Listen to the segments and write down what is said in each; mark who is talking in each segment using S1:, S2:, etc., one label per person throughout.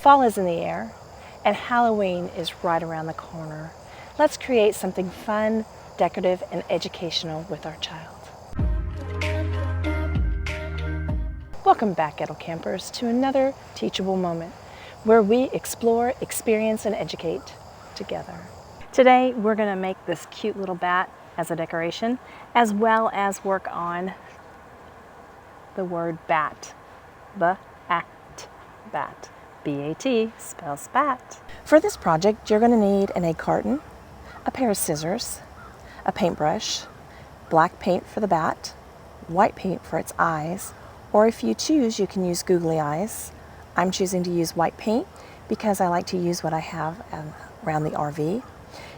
S1: Fall is in the air, and Halloween is right around the corner. Let's create something fun, decorative, and educational with our child. Welcome back, EdelKampers, to another teachable moment where we explore, experience, and educate together. Today, we're going to make this cute little bat as a decoration, as well as work on the word bat. B-act, bat. B-A-T spells bat. For this project, you're going to need an egg carton, a pair of scissors, a paintbrush, black paint for the bat, white paint for its eyes, or if you choose, you can use googly eyes. I'm choosing to use white paint because I like to use what I have around the RV.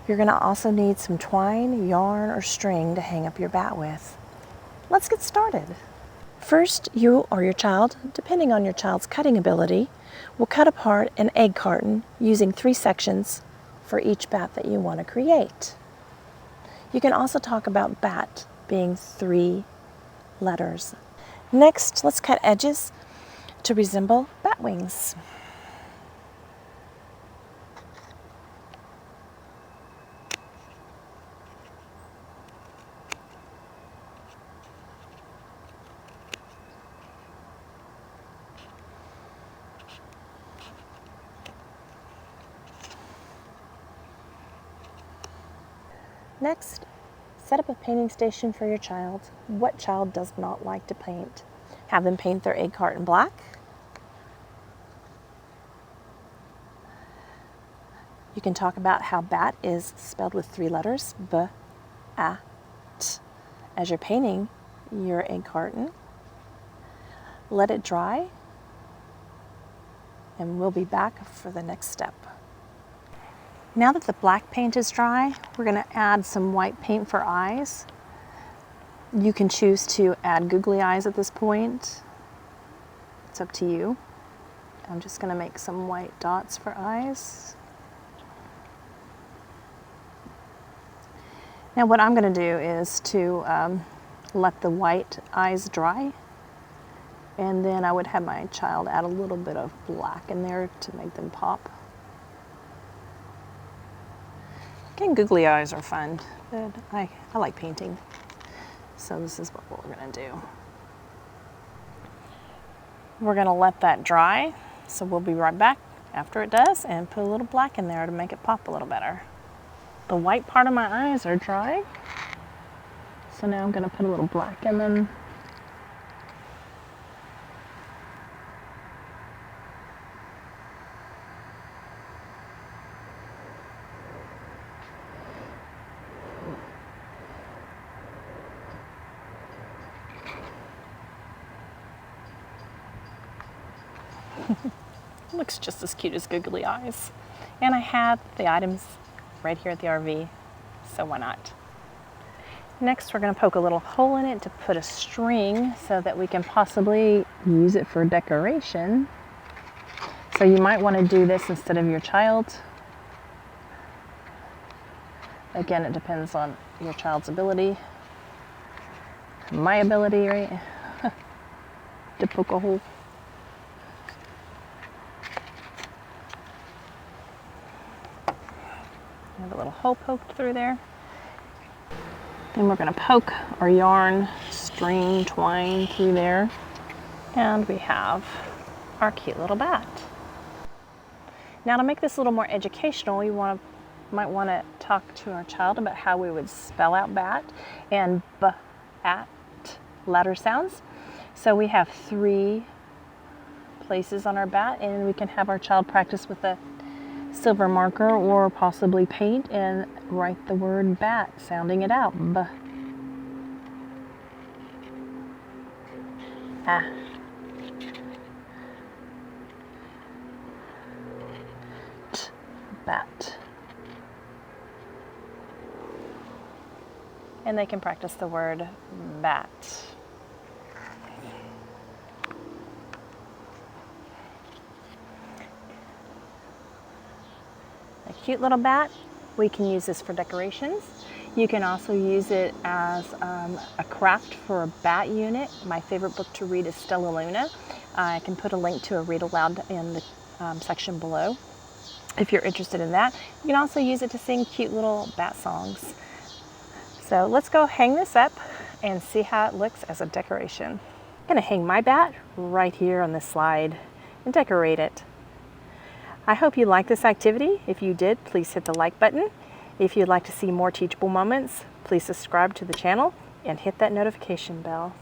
S1: You're going to also need some twine, yarn, or string to hang up your bat with. Let's get started. First, you or your child, depending on your child's cutting ability, will cut apart an egg carton using 3 sections for each bat that you want to create. You can also talk about bat being 3 letters. Next, let's cut edges to resemble bat wings. Next, set up a painting station for your child. What child does not like to paint? Have them paint their egg carton black. You can talk about how bat is spelled with 3 letters, B-A-T. As you're painting your egg carton, let it dry, and we'll be back for the next step. Now that the black paint is dry, we're going to add some white paint for eyes. You can choose to add googly eyes at this point. It's up to you. I'm just going to make some white dots for eyes. Now what I'm going to do is to let the white eyes dry, and then I would have my child add a little bit of black in there to make them pop. Again, googly eyes are fun, but I like painting, so this is what we're going to do. We're going to let that dry, so we'll be right back after it does and put a little black in there to make it pop a little better. The white part of my eyes are dry, so now I'm going to put a little black in them. Looks just as cute as googly eyes. And I have the items right here at the RV, so why not? Next, we're going to poke a little hole in it to put a string so that we can possibly use it for decoration. So you might want to do this instead of your child. Again, it depends on your child's ability. My ability, right? To poke a hole. Have a little hole poked through there. Then we're going to poke our yarn, string, twine through there. And we have our cute little bat. Now to make this a little more educational, you might want to talk to our child about how we would spell out bat and B-at letter sounds. So we have 3 places on our bat, and we can have our child practice with a silver marker or possibly paint and write the word bat, sounding it out. B. A. T. Bat. And they can practice the word bat. A cute little bat. We can use this for decorations. You can also use it as a craft for a bat unit. My favorite book to read is Stellaluna. I can put a link to a read aloud in the section below if you're interested in that. You can also use it to sing cute little bat songs. So let's go hang this up and see how it looks as a decoration. I'm going to hang my bat right here on this slide and decorate it. I hope you liked this activity. If you did, please hit the like button. If you'd like to see more teachable moments, please subscribe to the channel and hit that notification bell.